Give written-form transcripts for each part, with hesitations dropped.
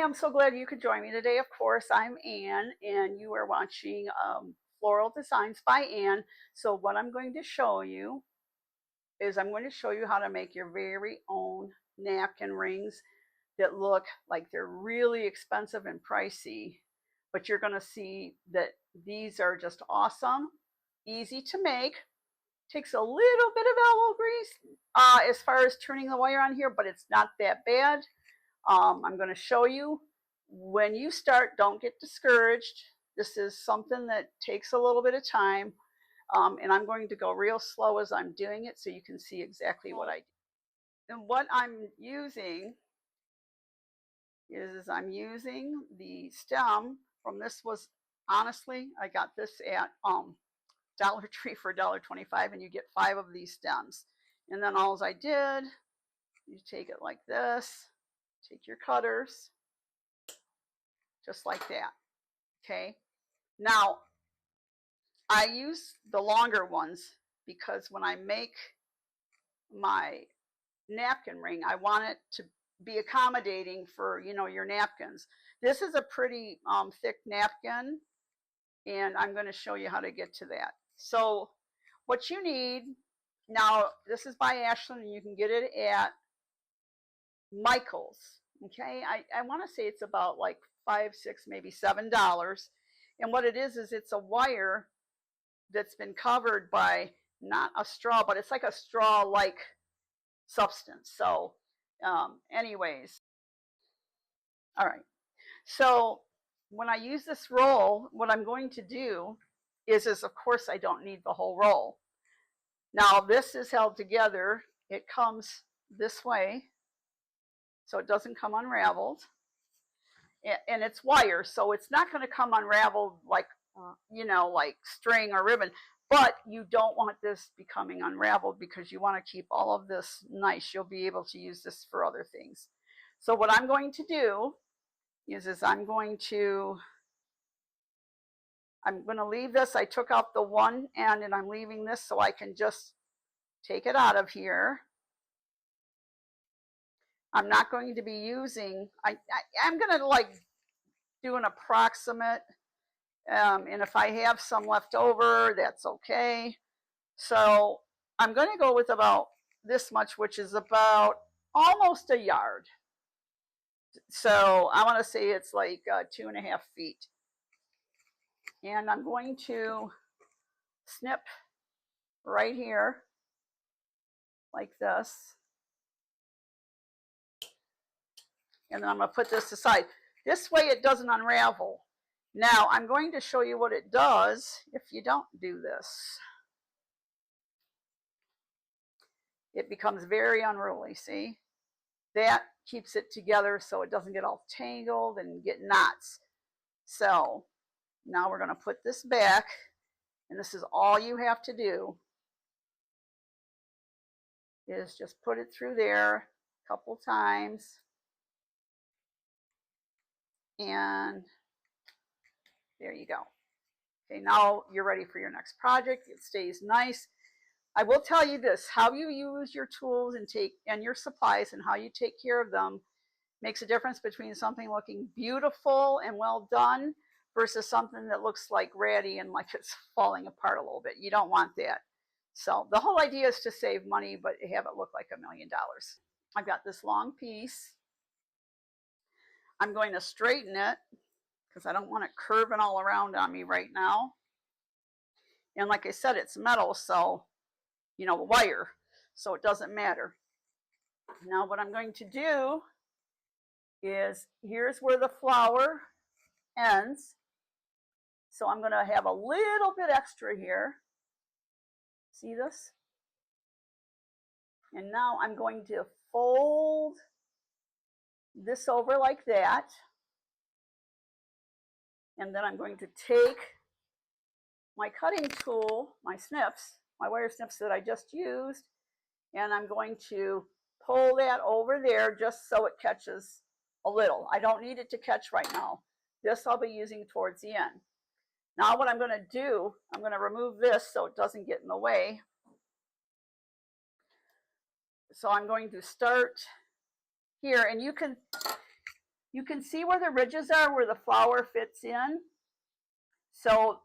am so glad you could join me today. Of course, I'm Ann, and you are watching Floral Designs by Ann. So what I'm going to show you is I'm going to show you how to make your very own napkin rings that look like they're really expensive and pricey, but you're going to see that these are just awesome, easy to make. Takes a little bit of elbow grease as far as turning the wire on here, but it's not that bad. I'm going to show you. When you start, don't get discouraged. This is something that takes a little bit of time, and I'm going to go real slow as I'm doing it so you can see exactly what I do. And what I'm using is I'm using the stem from this. Was honestly, I got this at Dollar Tree for $1.25, and you get 5 of these stems. And then all I did, you take it like this, take your cutters, just like that. Okay. Now, I use the longer ones because when I make my napkin ring, I want it to be accommodating for, your napkins. This is a pretty thick napkin, and I'm going to show you how to get to that. So what you need, now this is by Ashland, and you can get it at Michael's. Okay, I want to say it's about like $5, $6, maybe $7. And what it is it's a wire that's been covered by not a straw, but it's like a straw-like substance. So anyways, all right. So when I use this roll, what I'm going to do is of course I don't need the whole roll. Now this is held together. It comes this way, so it doesn't come unraveled. And it's wire, so it's not going to come unraveled like, like string or ribbon. But you don't want this becoming unraveled because you want to keep all of this nice. You'll be able to use this for other things. So what I'm going to do is I'm going to leave this. I took out the one end, and I'm leaving this so I can just take it out of here. I'm not going to be using, I'm going to like do an approximate, and if I have some left over, that's okay. So I'm going to go with about this much, which is about almost a yard. So I want to say it's like 2.5 feet. And I'm going to snip right here like this. And then I'm going to put this aside. This way it doesn't unravel. Now I'm going to show you what it does if you don't do this. It becomes very unruly, see? That keeps it together so it doesn't get all tangled and get knots. So now we're going to put this back, and this is all you have to do is just put it through there a couple times, and there you go. Okay, now you're ready for your next project. It stays nice. I will tell you this, how you use your tools and your supplies and how you take care of them makes a difference between something looking beautiful and well done versus something that looks like ratty and like it's falling apart a little bit. You don't want that. So the whole idea is to save money, but have it look like $1 million. I've got this long piece. I'm going to straighten it because I don't want it curving all around on me right now. And like I said, it's metal, so wire, so it doesn't matter. Now what I'm going to do is, here's where the flower ends. So I'm going to have a little bit extra here. See this? And now I'm going to fold this over like that. And then I'm going to take my cutting tool, my snips, my wire snips that I just used, and I'm going to pull that over there just so it catches a little. I don't need it to catch right now. This I'll be using towards the end. Now what I'm going to do, I'm going to remove this so it doesn't get in the way. So I'm going to start here, and you can You can see where the ridges are, where the flower fits in. So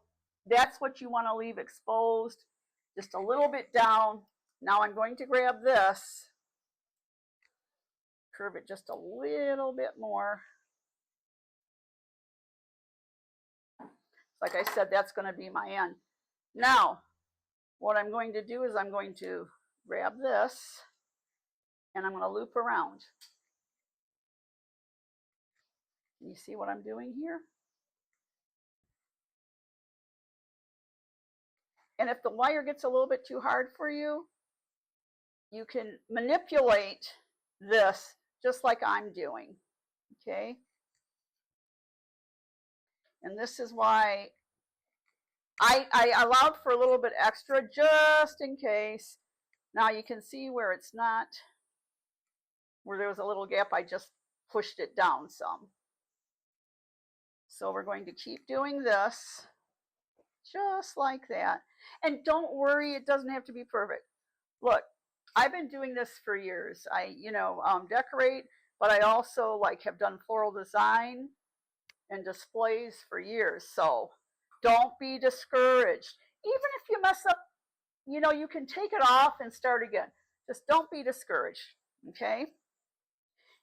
that's what you want to leave exposed, just a little bit down. Now I'm going to grab this, curve it just a little bit more. Like I said, that's going to be my end. Now, what I'm going to do is I'm going to grab this and I'm going to loop around. You see what I'm doing here? And if the wire gets a little bit too hard for you, you can manipulate this just like I'm doing, okay? And this is why I allowed for a little bit extra just in case. Now you can see where it's not, where there was a little gap, I just pushed it down some. So we're going to keep doing this just like that. And don't worry, it doesn't have to be perfect. Look, I've been doing this for years. I, decorate, but I also like have done floral design and displays for years. So don't be discouraged. Even if you mess up, you can take it off and start again. Just don't be discouraged, okay?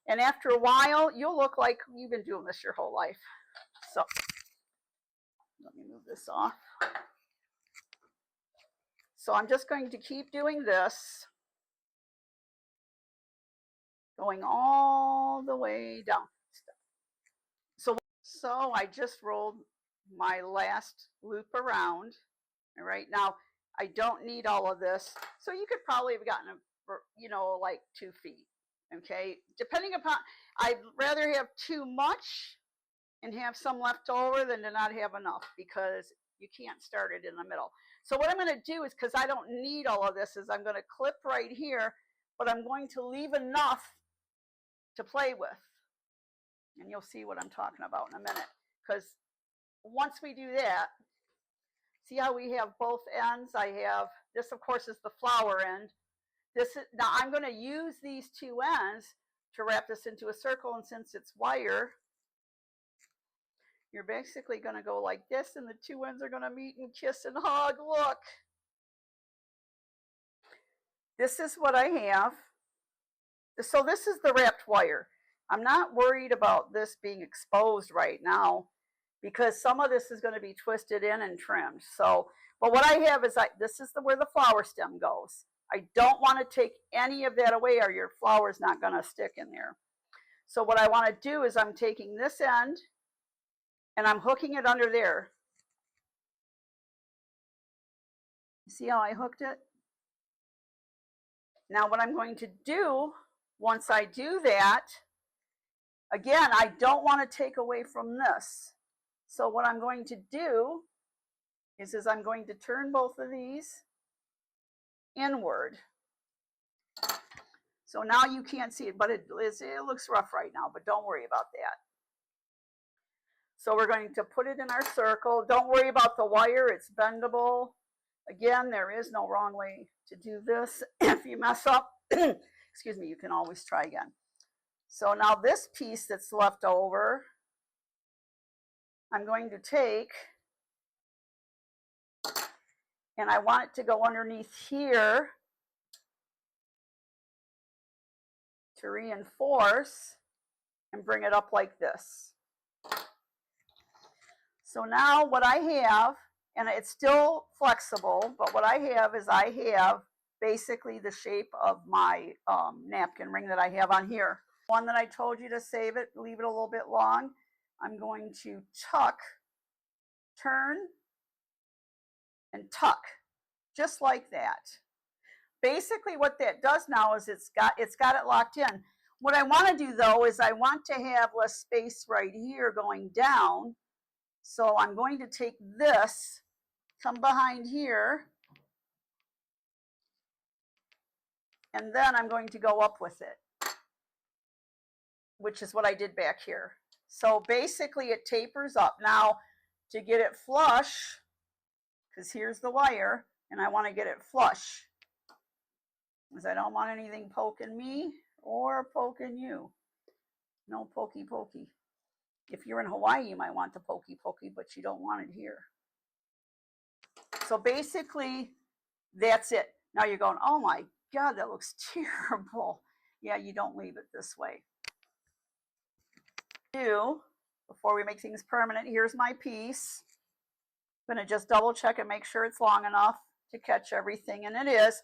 And after a while, you'll look like you've been doing this your whole life. So let me move this off. So I'm just going to keep doing this, going all the way down. So I just rolled my last loop around. All right, now I don't need all of this. So you could probably have gotten, like 2 feet, okay? Depending upon, I'd rather have too much and have some left over than to not have enough, because you can't start it in the middle. So what I'm going to do is, because I don't need all of this, is I'm going to clip right here, but I'm going to leave enough to play with. And you'll see what I'm talking about in a minute. Because once we do that, see how we have both ends? I have, this of course is the flower end. Now I'm going to use these 2 ends to wrap this into a circle, and since it's wire, you're basically going to go like this, and the 2 ends are going to meet and kiss and hug. Look. This is what I have. So this is the wrapped wire. I'm not worried about this being exposed right now, because some of this is going to be twisted in and trimmed. So, but what I have is, this is where the flower stem goes. I don't want to take any of that away, or your flower's not going to stick in there. So what I want to do is I'm taking this end and I'm hooking it under there. See how I hooked it? Now what I'm going to do, once I do that, again, I don't want to take away from this. So what I'm going to do is I'm going to turn both of these inward. So now you can't see it, but it looks rough right now, but don't worry about that. So we're going to put it in our circle. Don't worry about the wire, it's bendable. Again, there is no wrong way to do this. If you mess up, excuse me, you can always try again. So now this piece that's left over, I'm going to take, and I want it to go underneath here to reinforce, and bring it up like this. So now what I have, and it's still flexible, but what I have is I have basically the shape of my napkin ring that I have on here. One that I told you to save it, leave it a little bit long. I'm going to tuck, turn, and tuck, just like that. Basically what that does now is it's got it locked in. What I want to do though is I want to have less space right here going down. So I'm going to take this, come behind here, and then I'm going to go up with it, which is what I did back here. So basically it tapers up. Now to get it flush, because here's the wire, and I want to get it flush, because I don't want anything poking me or poking you. No pokey pokey. If you're in Hawaii, you might want the pokey pokey, but you don't want it here. So basically, that's it. Now you're going, oh my God, that looks terrible. Yeah, you don't leave it this way. Before we make things permanent, here's my piece. I'm going to just double check and make sure it's long enough to catch everything, and it is.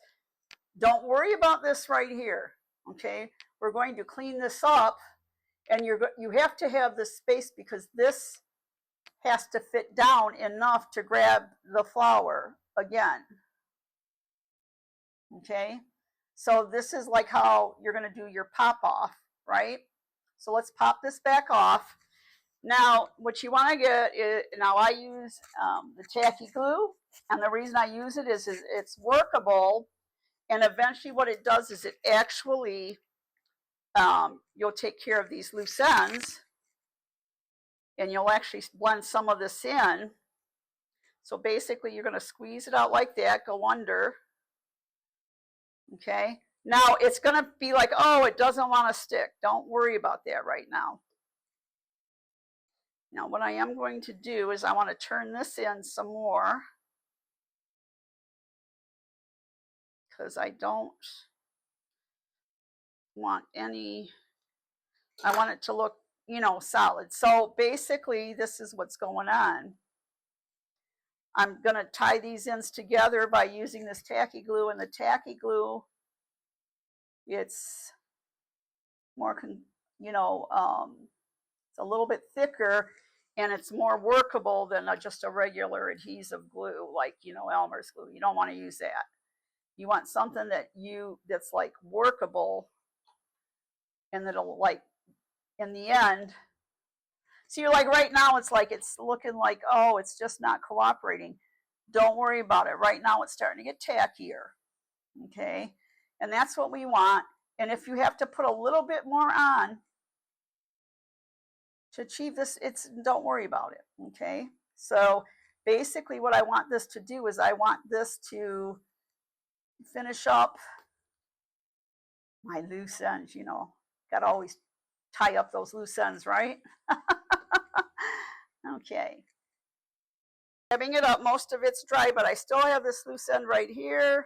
Don't worry about this right here, okay? We're going to clean this up, and you have to have this space because this has to fit down enough to grab the flower again, okay? So this is like how you're going to do your pop off, right? So let's pop this back off. Now, what you want to get is, now I use the tacky glue, and the reason I use it is it's workable, and eventually what it does is it actually, you'll take care of these loose ends, and you'll actually blend some of this in. So basically you're going to squeeze it out like that, go under, okay? Now it's going to be like, oh, it doesn't want to stick. Don't worry about that right now. Now what I am going to do is I want to turn this in some more because I don't want any, I want it to look, you know, solid. So basically this is what's going on. I'm going to tie these ends together by using this tacky glue, and the tacky glue, it's more, you know, it's a little bit thicker and it's more workable than just a regular adhesive glue, like, you know, Elmer's glue. You don't want to use that. You want something that's like workable and that'll, like, in the end. So you're like, right now it's like, it's looking like, oh, it's just not cooperating. Don't worry about it. Right now it's starting to get tackier, okay? And that's what we want. And if you have to put a little bit more on to achieve this, don't worry about it, okay? So basically what I want this to do is I want this to finish up my loose ends, you know. Got to always tie up those loose ends, right? Okay. Grabbing it up, most of it's dry, but I still have this loose end right here.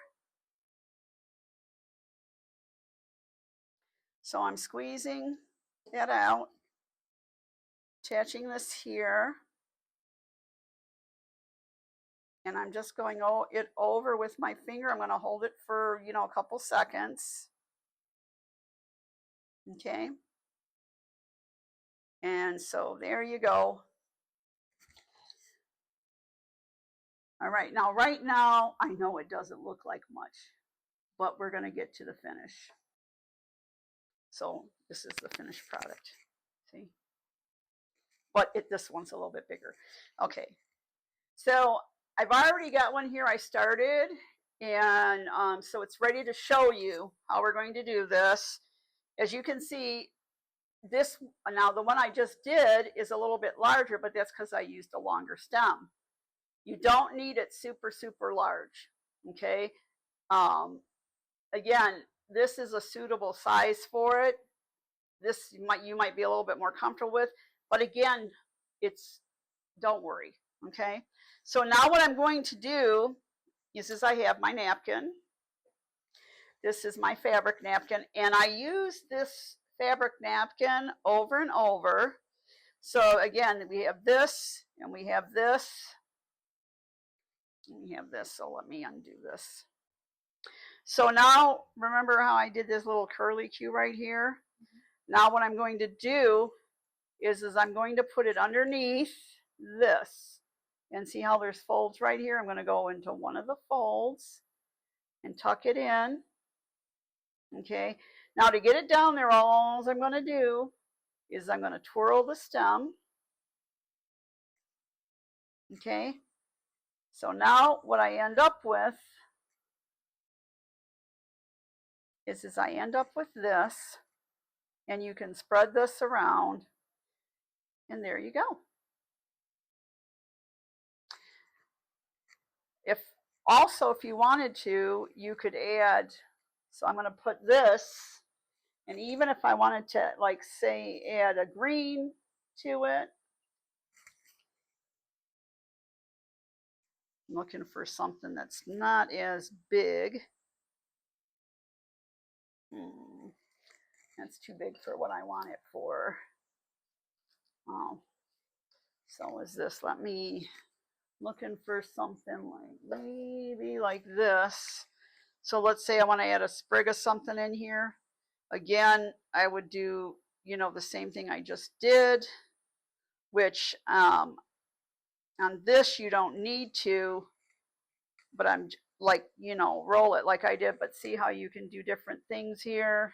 So I'm squeezing that out, attaching this here, and I'm just going it over with my finger. I'm going to hold it for, you know, a couple seconds. Okay. And so there you go. All right, right now, I know it doesn't look like much, but we're going to get to the finish. So this is the finished product. See? But this one's a little bit bigger. Okay. So I've already got one here I started, and so it's ready to show you how we're going to do this. As you can see, this, now the one I just did is a little bit larger, but that's because I used a longer stem. You don't need it super, super large, okay? Again, this is a suitable size for it. This you might be a little bit more comfortable with, but again, don't worry, okay? So now what I'm going to do is I have my napkin. This is my fabric napkin, and I use this fabric napkin over and over. So again, we have this, and we have this, and we have this. So let me undo this. So now, remember how I did this little curly Q right here? Now what I'm going to do is I'm going to put it underneath this. And see how there's folds right here? I'm going to go into one of the folds and tuck it in. Okay. Now to get it down there, all I'm going to do is I'm going to twirl the stem. Okay. So now what I end up with is I end up with this, and you can spread this around, and there you go. If you wanted to, you could add, so I'm going to put this, and even if I wanted to, like, say, add a green, to it. I'm looking for something that's not as big. That's too big for what I want it for. Oh, so is this, let me, looking for something like, maybe like this. So let's say I want to add a sprig of something in here. Again, I would do, the same thing I just did, which on this you don't need to, but I'm like, roll it like I did, but see how you can do different things here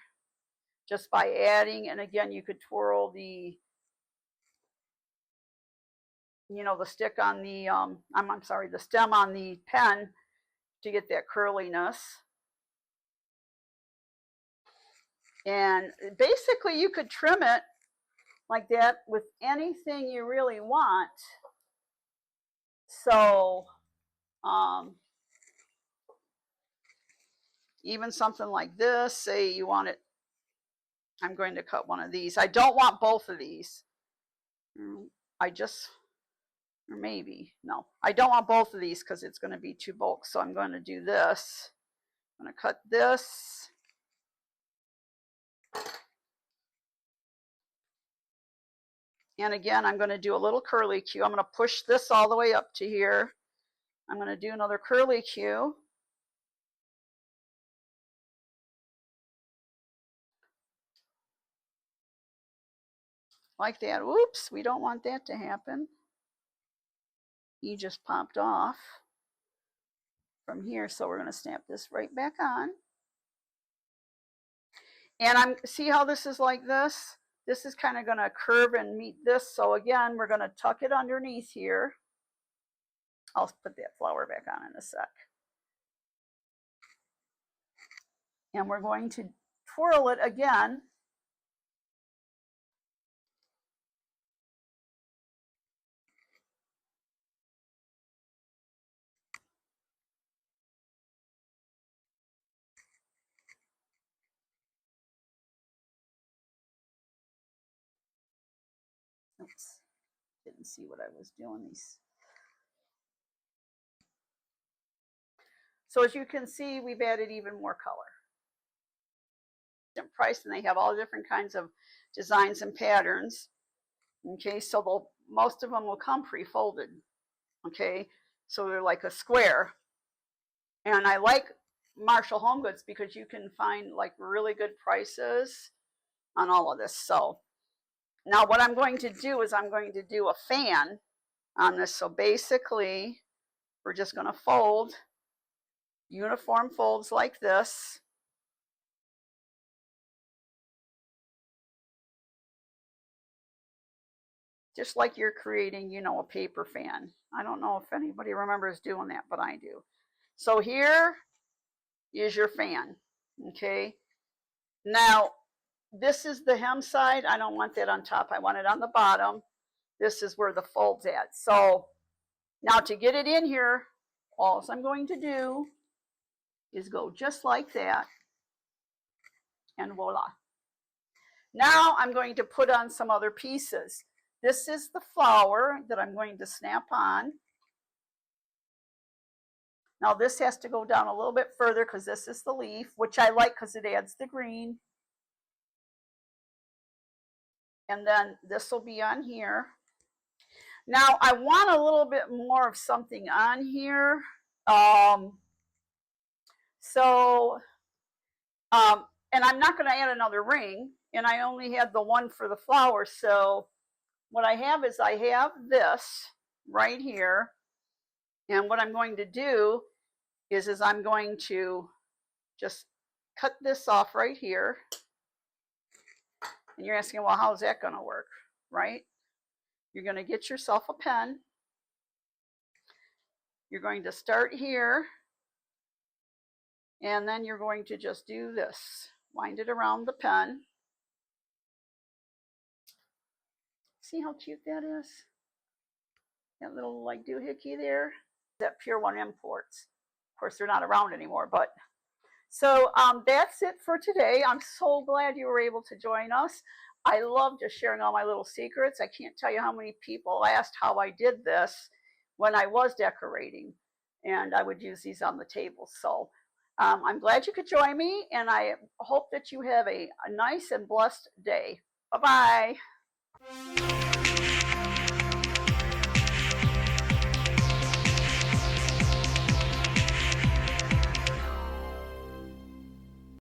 just by adding. And again, you could twirl the, the stick on the, I'm sorry, the stem on the pen to get that curliness. And basically you could trim it like that with anything you really want. So even something like this, say you want it, I'm going to cut one of these. I don't want both of these. Or maybe, no, I don't want both of these because it's going to be too bulk. So I'm going to do this. I'm going to cut this. And again, I'm going to do a little curly Q. I'm going to push this all the way up to here. I'm going to do another curly Q. Like that. Whoops, we don't want that to happen. He just popped off from here, so we're going to snap this right back on. And see how this is like this? This is kind of going to curve and meet this. So again, we're going to tuck it underneath here. I'll put that flower back on in a sec. And we're going to twirl it again. Oops, didn't see what I was doing. So as you can see, we've added even more color. Price, and they have all different kinds of designs and patterns. Okay, so most of them will come pre-folded. Okay, so they're like a square. And I like Marshall Home Goods because you can find like really good prices on all of this. So now what I'm going to do is I'm going to do a fan on this. So basically, we're just going to fold uniform folds like this. Just like you're creating, a paper fan. I don't know if anybody remembers doing that, but I do. So here is your fan, okay? Now, this is the hem side. I don't want that on top. I want it on the bottom. This is where the fold's at. So now to get it in here, all I'm going to do is go just like that, and voila. Now I'm going to put on some other pieces. This is the flower that I'm going to snap on. Now this has to go down a little bit further because this is the leaf, which I like because it adds the green. And then this will be on here. Now I want a little bit more of something on here. And I'm not going to add another ring, and I only had the one for the flower. So what I have is I have this right here. And what I'm going to do is I'm going to just cut this off right here. And you're asking, well, how's that going to work, right? You're going to get yourself a pen. You're going to start here. And then you're going to just do this. Wind it around the pen. See how cute that is? That little like doohickey there. That Pure One imports. Of course, they're not around anymore, but so that's it for today. I'm so glad you were able to join us. I love just sharing all my little secrets. I can't tell you how many people asked how I did this when I was decorating, and I would use these on the table. So I'm glad you could join me, and I hope that you have a nice and blessed day. Bye bye.